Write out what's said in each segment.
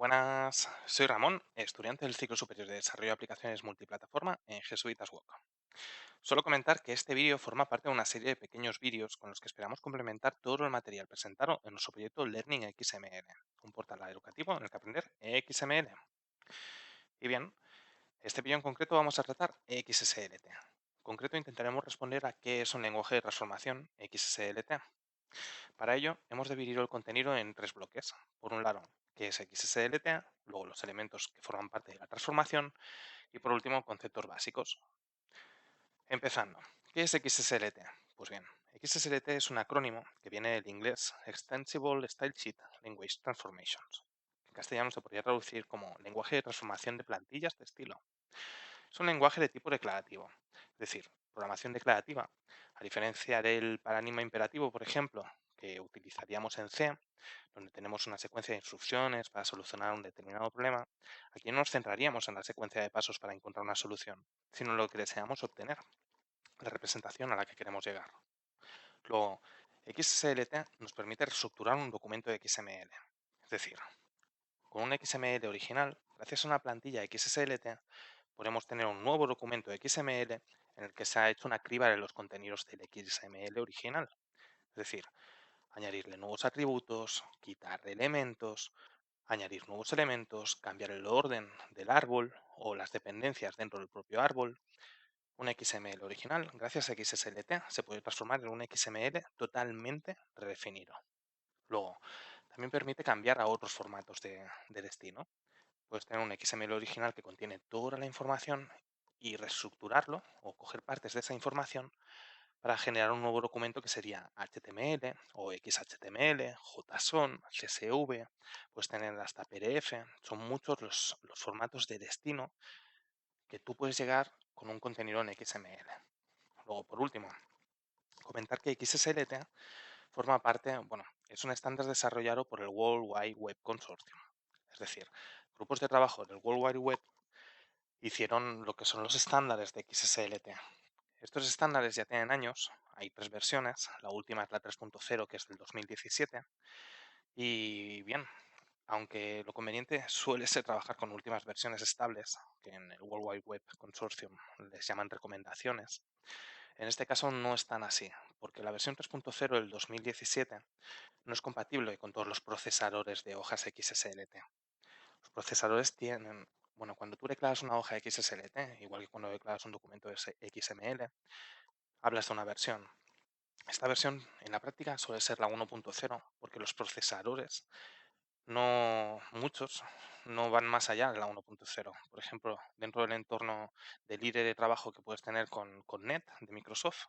Buenas, soy Ramón, estudiante del ciclo superior de desarrollo de aplicaciones multiplataforma en Jesuitas Wok. Solo comentar que este vídeo forma parte de una serie de pequeños vídeos con los que esperamos complementar todo el material presentado en nuestro proyecto Learning XML, un portal educativo en el que aprender XML. Y bien, este vídeo en concreto vamos a tratar XSLT. En concreto intentaremos responder a qué es un lenguaje de transformación XSLT. Para ello, hemos dividido el contenido en tres bloques. Por un lado, qué es XSLT, luego los elementos que forman parte de la transformación y por último, conceptos básicos. Empezando, ¿qué es XSLT? Pues bien, XSLT es un acrónimo que viene del inglés Extensible Style Sheet Language Transformations. En castellano se podría traducir como lenguaje de transformación de plantillas de estilo. Es un lenguaje de tipo declarativo, es decir, programación declarativa, a diferencia del paradigma imperativo, por ejemplo, que utilizaríamos en C, donde tenemos una secuencia de instrucciones para solucionar un determinado problema. Aquí no nos centraríamos en la secuencia de pasos para encontrar una solución, sino en lo que deseamos obtener, la representación a la que queremos llegar. Luego, XSLT nos permite reestructurar un documento de XML, es decir, con un XML original, gracias a una plantilla XSLT, podemos tener un nuevo documento XML en el que se ha hecho una criba de los contenidos del XML original. Es decir, añadirle nuevos atributos, quitar elementos, añadir nuevos elementos, cambiar el orden del árbol o las dependencias dentro del propio árbol. Un XML original, gracias a XSLT, se puede transformar en un XML totalmente redefinido. Luego, también permite cambiar a otros formatos de destino. Puedes tener un XML original que contiene toda la información y reestructurarlo o coger partes de esa información para generar un nuevo documento que sería HTML o XHTML, JSON, CSV, puedes tener hasta PDF. Son muchos los formatos de destino que tú puedes llegar con un contenido en XML. Luego, por último, comentar que XSLT forma parte, bueno, es un estándar desarrollado por el World Wide Web Consortium. Es decir, grupos de trabajo del World Wide Web hicieron lo que son los estándares de XSLT. Estos estándares ya tienen años, hay tres versiones, la última es la 3.0 que es del 2017 y bien, aunque lo conveniente suele ser trabajar con últimas versiones estables, que en el World Wide Web Consortium les llaman recomendaciones, en este caso no es tan así, porque la versión 3.0 del 2017 no es compatible con todos los procesadores de hojas XSLT. Los procesadores tienen, bueno, cuando tú declaras una hoja XSLT, igual que cuando declaras un documento XML, hablas de una versión. Esta versión en la práctica suele ser la 1.0 porque los procesadores, no muchos, no van más allá de la 1.0. Por ejemplo, dentro del entorno del IDE de trabajo que puedes tener con Net de Microsoft,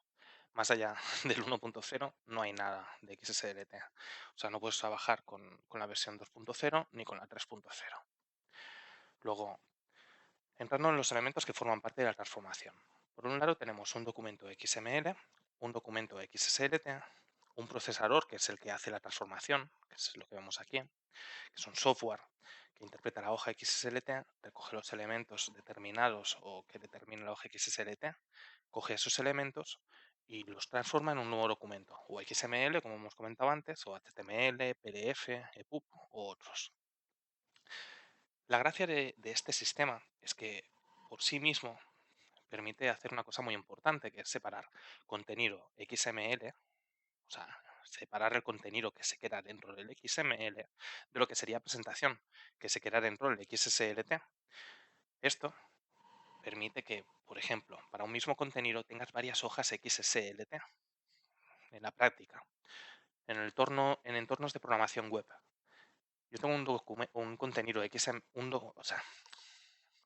más allá del 1.0 no hay nada de XSLT. O sea, no puedes trabajar con la versión 2.0 ni con la 3.0. Luego, entrando en los elementos que forman parte de la transformación. Por un lado tenemos un documento XML, un documento XSLT, un procesador que es el que hace la transformación, que es lo que vemos aquí, que es un software que interpreta la hoja XSLT, recoge los elementos determinados o que determina la hoja XSLT, coge esos elementos y los transforma en un nuevo documento, o XML, como hemos comentado antes, o HTML, PDF, EPUB o otros. La gracia de este sistema es que por sí mismo permite hacer una cosa muy importante, que es separar contenido XML, o sea, separar el contenido que se queda dentro del XML de lo que sería presentación, que se queda dentro del XSLT. Esto permite que, por ejemplo, para un mismo contenido tengas varias hojas XSLT en la práctica. En entornos de programación web, yo tengo un contenido XML, o sea,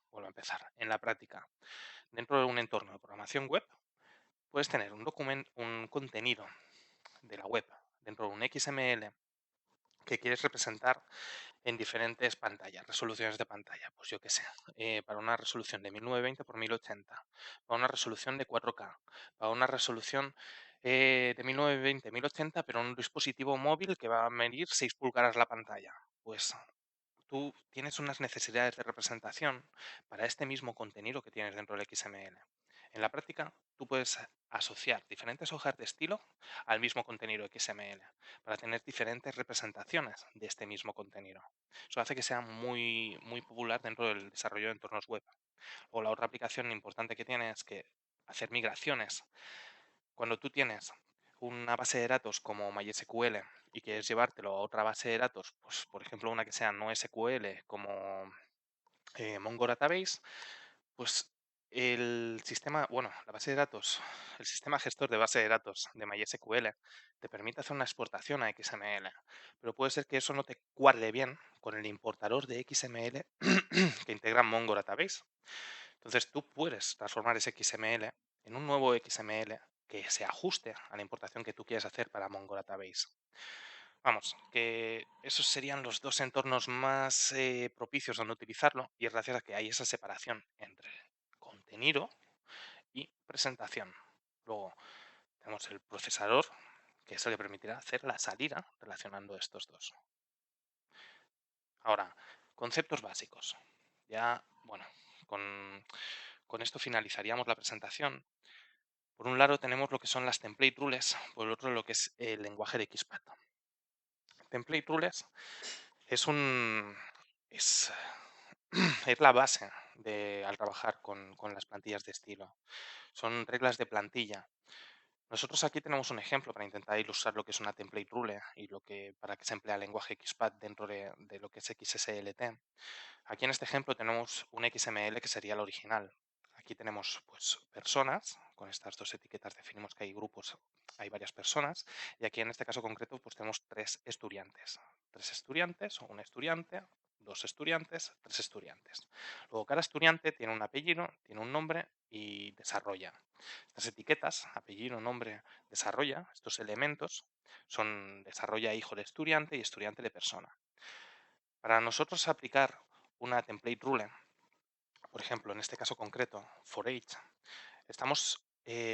vuelvo a empezar, en la práctica. Dentro de un entorno de programación web, puedes tener un contenido de la web dentro de un XML que quieres representar en diferentes pantallas, resoluciones de pantalla. Pues yo qué sé, para una resolución de 1920 por 1080, para una resolución de 4K, para una resolución de 1920 1080, pero en un dispositivo móvil que va a medir 6 pulgadas la pantalla. Pues tú tienes unas necesidades de representación para este mismo contenido que tienes dentro del XML. En la práctica, tú puedes asociar diferentes hojas de estilo al mismo contenido XML para tener diferentes representaciones de este mismo contenido. Eso hace que sea muy, muy popular dentro del desarrollo de entornos web. O la otra aplicación importante que tiene es que hacer migraciones. Cuando tú tienes una base de datos como MySQL y quieres llevártelo a otra base de datos, pues por ejemplo una que sea no SQL como Mongo Database, pues el sistema, bueno, la base de datos, el sistema gestor de base de datos de MySQL te permite hacer una exportación a XML, pero puede ser que eso no te cuadre bien con el importador de XML que integra Mongo Database. Entonces tú puedes transformar ese XML en un nuevo XML que se ajuste a la importación que tú quieres hacer para Mongo Database. Vamos, que esos serían los dos entornos más propicios donde utilizarlo y es gracias a que hay esa separación entre contenido y presentación. Luego tenemos el procesador, que es el que permitirá hacer la salida relacionando estos dos. Ahora, conceptos básicos. Ya, bueno, con esto finalizaríamos la presentación. Por un lado tenemos lo que son las template rules, por el otro lo que es el lenguaje de XPath. Template rules es un es, es la base al trabajar con las plantillas de estilo. Son reglas de plantilla. Nosotros aquí tenemos un ejemplo para intentar ilustrar lo que es una template rule y para qué se emplea el lenguaje XPath dentro de lo que es XSLT. Aquí en este ejemplo tenemos un XML que sería el original. Aquí tenemos pues personas, con estas dos etiquetas definimos que hay grupos, hay varias personas, y aquí en este caso concreto pues tenemos tres estudiantes. Tres estudiantes, o un estudiante, dos estudiantes, tres estudiantes. Luego cada estudiante tiene un apellido, tiene un nombre y desarrolla. Estas etiquetas, apellido, nombre, desarrolla, estos elementos son desarrolla hijo de estudiante y estudiante de persona. Para nosotros aplicar una template rule, por ejemplo, en este caso concreto, for each,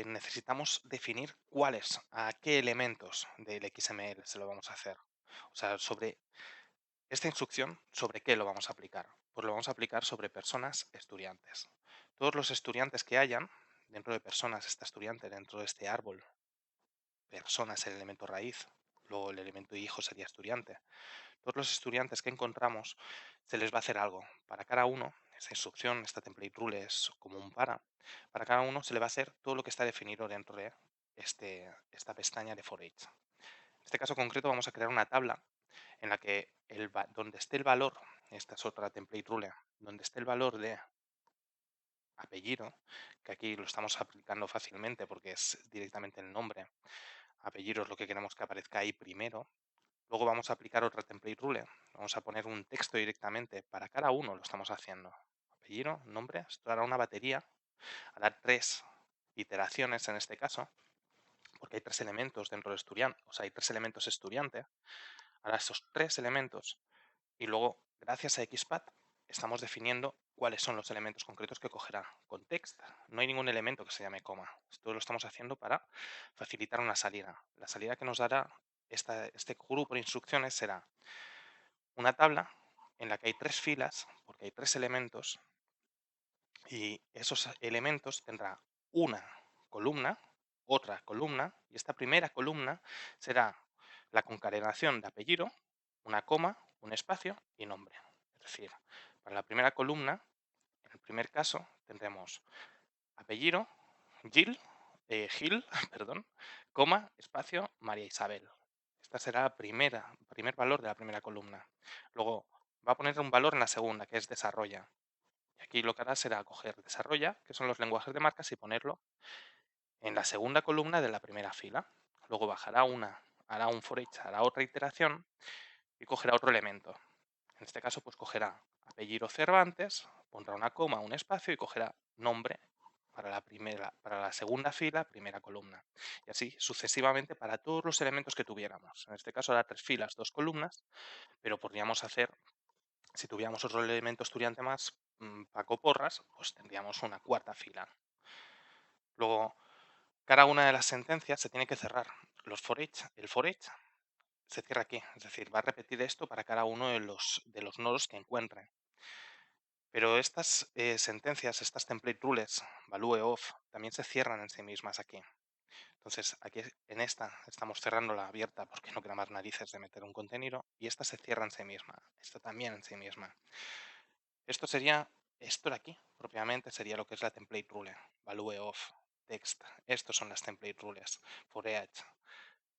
necesitamos definir a qué elementos del XML se lo vamos a hacer. O sea, sobre esta instrucción, ¿sobre qué lo vamos a aplicar? Pues lo vamos a aplicar sobre personas estudiantes. Todos los estudiantes que hayan, dentro de personas está estudiante, dentro de este árbol, persona es el elemento raíz, luego el elemento hijo sería estudiante. Todos los estudiantes que encontramos se les va a hacer algo. Para cada uno, esta instrucción, esta template rule es como un para cada uno se le va a hacer todo lo que está definido dentro de esta pestaña de for each. En este caso concreto vamos a crear una tabla en la que donde esté el valor, esta es otra template rule, donde esté el valor de apellido, que aquí lo estamos aplicando fácilmente porque es directamente el nombre, apellido es lo que queremos que aparezca ahí primero. Luego vamos a aplicar otra template rule. Vamos a poner un texto directamente. Para cada uno lo estamos haciendo. Apellido, nombre. Esto hará una batería. Hará tres iteraciones en este caso. Porque hay tres elementos dentro de estudiante. O sea, hay tres elementos estudiante. Hará esos tres elementos. Y luego, gracias a XPath, estamos definiendo cuáles son los elementos concretos que cogerá. Context. No hay ningún elemento que se llame coma. Esto lo estamos haciendo para facilitar una salida. La salida que nos dará este grupo de instrucciones será una tabla en la que hay tres filas, porque hay tres elementos, y esos elementos tendrá una columna, otra columna, y esta primera columna será la concatenación de apellido, una coma, un espacio y nombre. Es decir, para la primera columna, en el primer caso, tendremos apellido, Gil, perdón, coma, espacio, María Isabel. Esta será el primer valor de la primera columna. Luego va a poner un valor en la segunda, que es desarrolla. Y aquí lo que hará será coger desarrolla, que son los lenguajes de marcas, y ponerlo en la segunda columna de la primera fila. Luego bajará hará un for each, hará otra iteración y cogerá otro elemento. En este caso, pues cogerá apellido Cervantes, pondrá una coma, un espacio y cogerá nombre para la segunda fila, primera columna. Y así sucesivamente para todos los elementos que tuviéramos. En este caso hará tres filas, dos columnas, pero podríamos hacer, si tuviéramos otro elemento estudiante más, Paco Porras, pues tendríamos una cuarta fila. Luego, cada una de las sentencias se tiene que cerrar. El for each se cierra aquí, es decir, va a repetir esto para cada uno de los nodos que encuentre. Pero estas sentencias, estas template rules, value of, también se cierran en sí mismas aquí. Entonces, aquí en esta estamos cerrando la abierta porque no queda más narices de meter un contenido y esta se cierra en sí misma, esta también en sí misma. Esto de aquí, propiamente, sería lo que es la template rule, value of, text. Estos son las template rules, for each.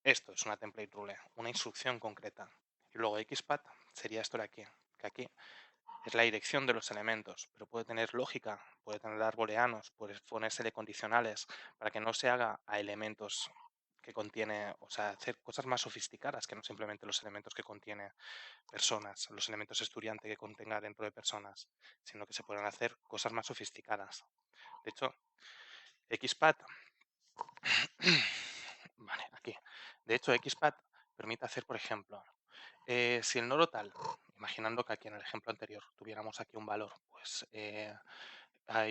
Esto es una template rule, una instrucción concreta. Y luego XPath sería esto de aquí, que aquí es la dirección de los elementos, pero puede tener lógica, puede tener booleanos, puede ponérsele condicionales para que no se haga a elementos que contiene, o sea, hacer cosas más sofisticadas que no simplemente los elementos que contiene personas, los elementos estudiante que contenga dentro de personas, sino que se pueden hacer cosas más sofisticadas. De hecho, XPath, vale, aquí. De hecho, XPath permite hacer, por ejemplo, si el nodo tal, imaginando que aquí en el ejemplo anterior tuviéramos aquí un valor, pues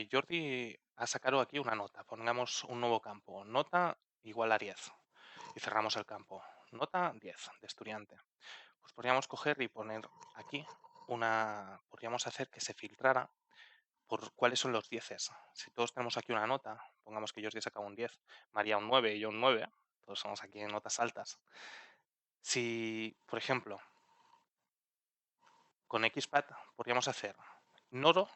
Jordi ha sacado aquí una nota. Pongamos un nuevo campo. Nota igual a 10. Y cerramos el campo. Nota 10 de estudiante. Pues podríamos coger y poner aquí podríamos hacer que se filtrara por cuáles son los 10. Si todos tenemos aquí una nota, pongamos que Jordi ha sacado un 10, María un 9 y yo un 9, todos somos aquí en notas altas. Si, por ejemplo, con XPath podríamos hacer nodo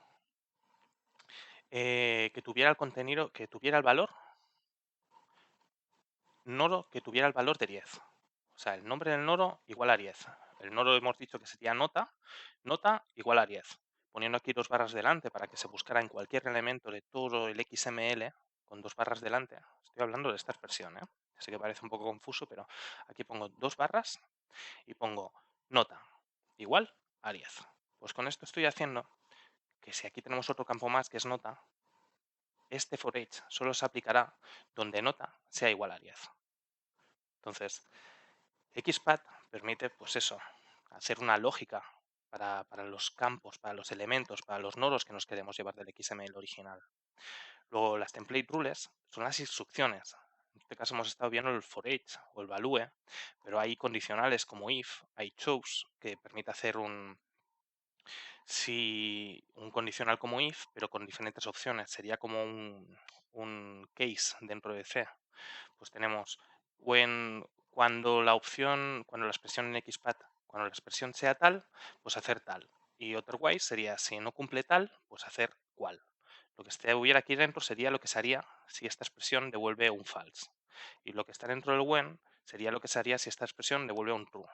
que tuviera el contenido, que tuviera el valor, nodo que tuviera el valor de 10. O sea, el nombre del nodo igual a 10. El nodo hemos dicho que sería nota, nota igual a 10. Poniendo aquí dos barras delante para que se buscara en cualquier elemento de todo el XML con dos barras delante. Estoy hablando de esta expresión, ¿eh? Sé que parece un poco confuso, pero aquí pongo dos barras y pongo nota igual a 10. Pues con esto estoy haciendo que si aquí tenemos otro campo más que es nota, este for each solo se aplicará donde nota sea igual a 10. Entonces, XPath permite, pues eso, hacer una lógica para los campos, para los elementos, para los nodos que nos queremos llevar del XML original. Luego, las template rules son las instrucciones. En este caso hemos estado viendo el for each o el value, pero hay condicionales como if, hay choose, que permite hacer un condicional como if, pero con diferentes opciones. Sería como un case dentro de C. Pues tenemos cuando la expresión en XPath, cuando la expresión sea tal, pues hacer tal. Y otherwise sería si no cumple tal, pues hacer cual. Lo que hubiera aquí dentro sería lo que se haría si esta expresión devuelve un false. Y lo que está dentro del when sería lo que se haría si esta expresión devuelve un true.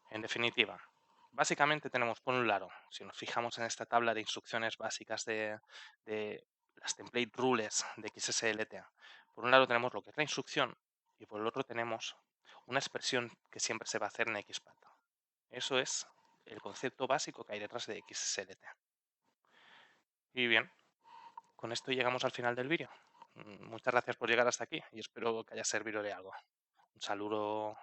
En definitiva, básicamente tenemos por un lado, si nos fijamos en esta tabla de instrucciones básicas de las template rules de XSLT, por un lado tenemos lo que es la instrucción y por el otro tenemos una expresión que siempre se va a hacer en XPath. Eso es el concepto básico que hay detrás de XSLT. Y bien, con esto llegamos al final del vídeo. Muchas gracias por llegar hasta aquí y espero que haya servido de algo. Un saludo.